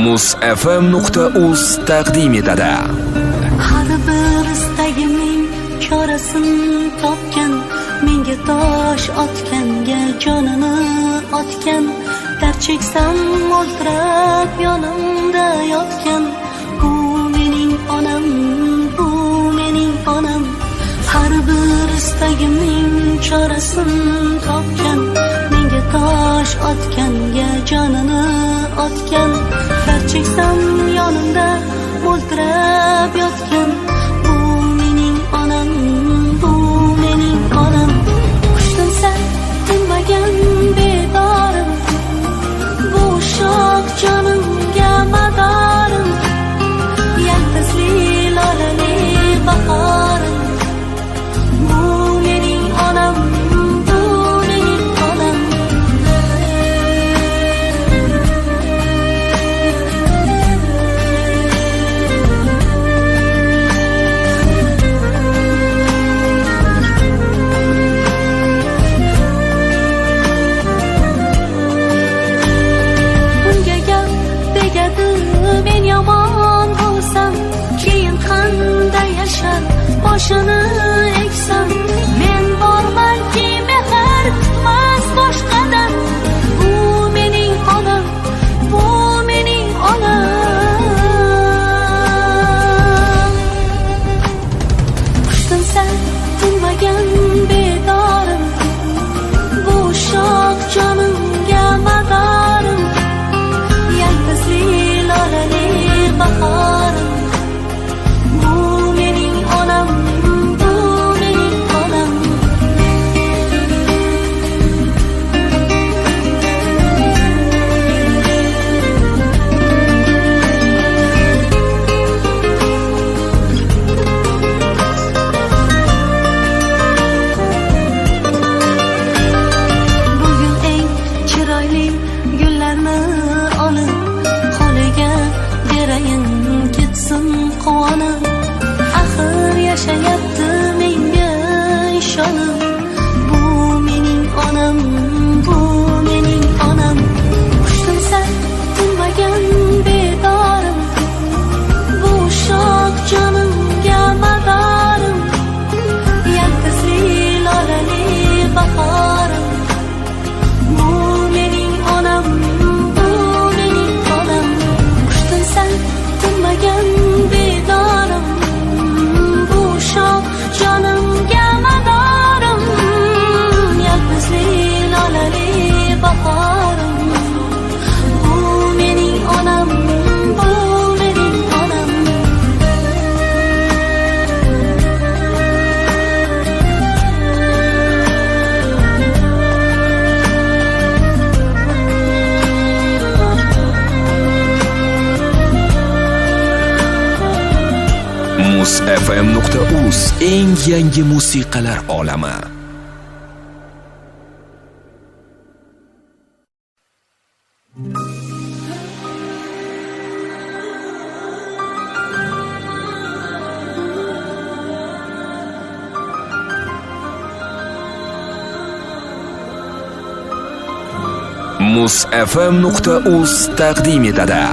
muzfm.uz taqdim etadi. Har bir istagimning chorasini topgan, menga tosh otganga jonini otgan, dard cheksam o'ltirab yonimda yotgan, bu mening onam, bu mening onam. Har bir istagimning chorasini topgan, menga tosh otganga jonini otgan, dard cheksam yonimda o'ltirab yotgan, bu mening onam, bu mening onam. Qushtinsa tinmagan bedorim, bu shoh jonimga madorim, yaltizli lolali bahorim, bu mening onam, bu mening onam. Unga gap tegadi, men yomon bo'lsam, keyin qanday yashab boshini eksam, men bormanki mehr kutmas boshqadan, bu mening onam, bu mening onam. Qushtinsa tinmagan bedorim, bu shoh jonimga madorim, yaltizli lolali bahorim, bu mening onam, bu mening onam. Bugun eng chiroyli gullarni olib, holiga berayin ketsin quvonib, axir yashayapti menga ishonib, bu mening onam, bu mening onam. Qushtinsa tinmagan bedorim, bu shoh jonimga madorim, yaltizli lolali bahorim, bu mening onam, bu mening onam. Qushtinsa tinmagan bedorim, bu shoh jonimga madorim, yaltizli lolali bahorim, bu mening onam, bu mening onam. muzfm.uz eng yangi musiqalar olami. muzfm.uz taqdim etadi.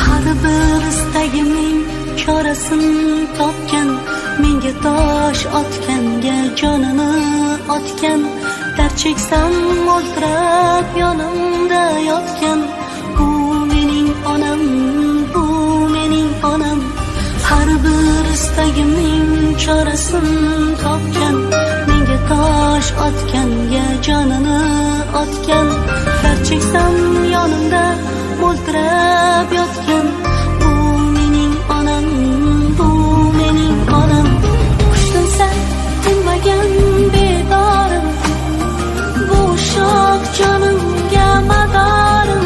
Har bir istagimning chorasini topgan, menga tosh otganga jonini otgan, dard cheksam o'ltirab yonimda yotgan, bu mening onam, bu mening onam. Har bir istagimning chorasini topgan, menga tosh otganga jonini otgan, dard cheksam yonimda o'ltirab yotgan, bu mening onam, bu mening onam. Qushtinsa tinmagan bedorim, bu shoh jonimga madorim,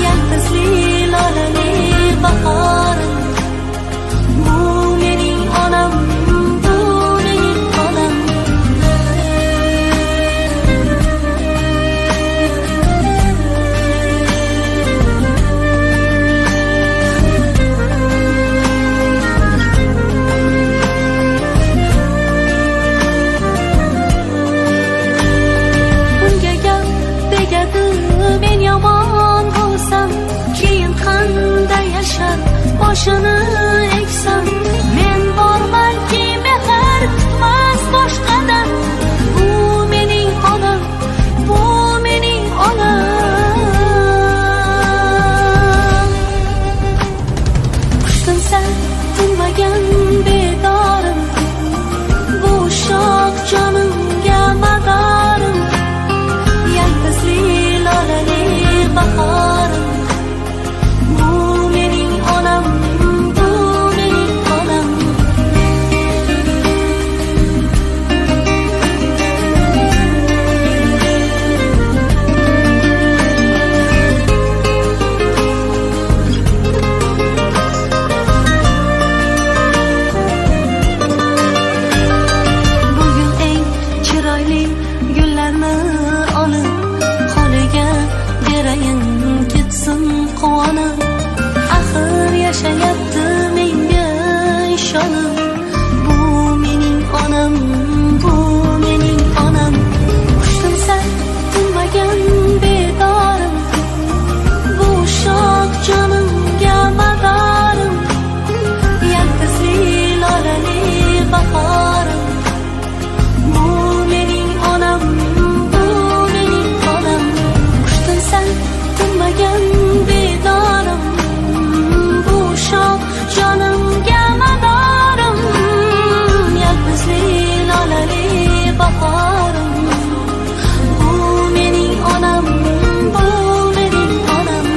yaltizli lolali bahorim, bu mening onam, bu mening onam. quvonib, axir yashayapti menga ishonib. Bu mening onam, bu mening onam. Qushdim san tinmagan bedorim, bu shoh jonimga madorim. Yaltizli lolali bahorim, bu mening onam, bu mening onam. Qushdim san tinmagan bedorim, bu shoh jonimga madorim. Yaltizli lolali bahorim, bu mening onam, bu mening onam.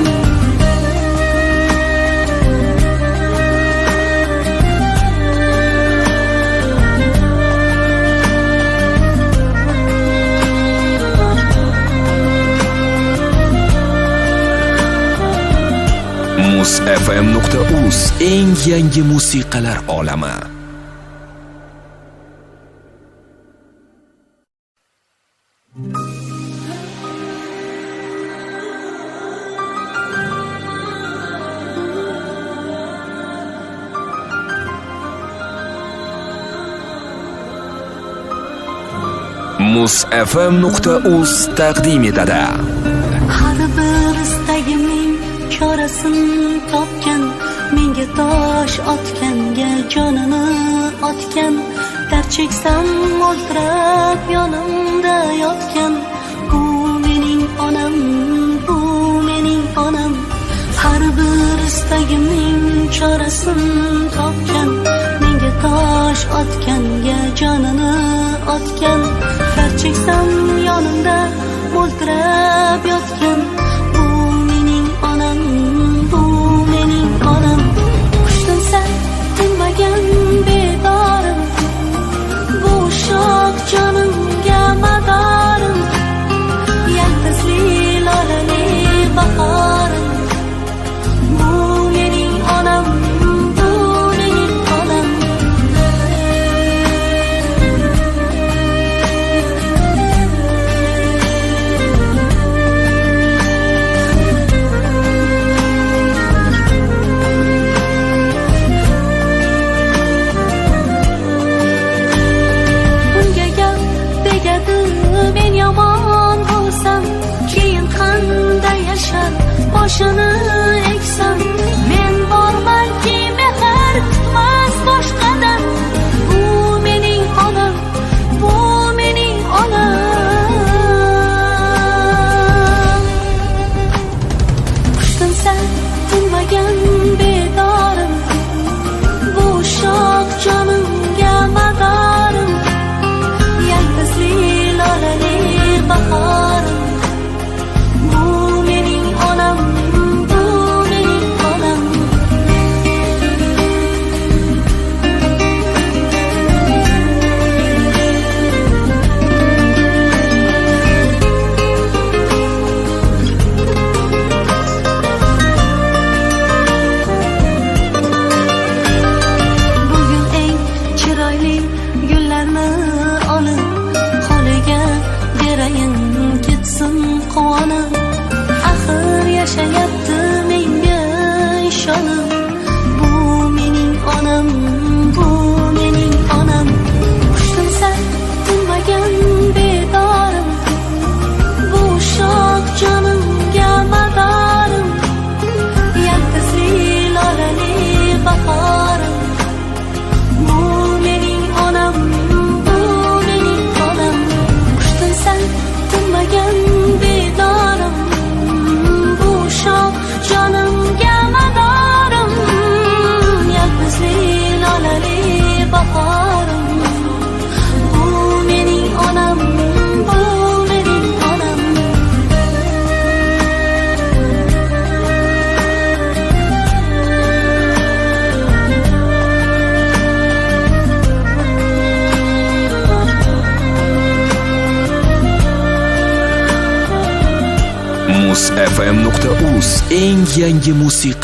musfm.uz eng yangi musiqalar olami. musfm.uz taqdim etadi. Har bir istagimning chorasin topgan, menga tosh otganga jonini otgan. Dard cheksam o'ltirab yonimda yotgan, bu mening onam, bu mening onam. Har bir istagimning chorasin topgan, menga tosh otganga jonini otgan. Dard cheksam yonimda o'ltirab yotgan, bu mening onam, bu mening onam. Qushdim san tinmagan bedorim, bu shoh jonimga madorim. Yaltizli lolali bahorim, bu mening onam, bu mening onam. Unga gap tegadi, men yomon bo'lsam, keyin qanday yashab boshini eksam. Men bormanki mehr kutmas boshqadan, bu mening onam, bu mening onam. Qushdim san tinmagan bedorim, bu shoh jonimga madorim. Yaltizli lolali bahorim, bu mening onam, bu mening onam. Bugun eng chiroyli gullarni olib, holiga berayin ketsin quvonib. Axir yashayapti menga ishonib, bu mening onam, bu mening onam. Qushdim san tinmagan bedorim, bu shoh jonimga madorim. Yaltizli lolali bahorim, bu mening onam, bu mening onam. Qushdim san tinmagan bedorim, bu shoh jonimga madorim. Yaltizli lolali bahorim, bu mening onam, bu mening onam. musfm.uz eng yangi musiqa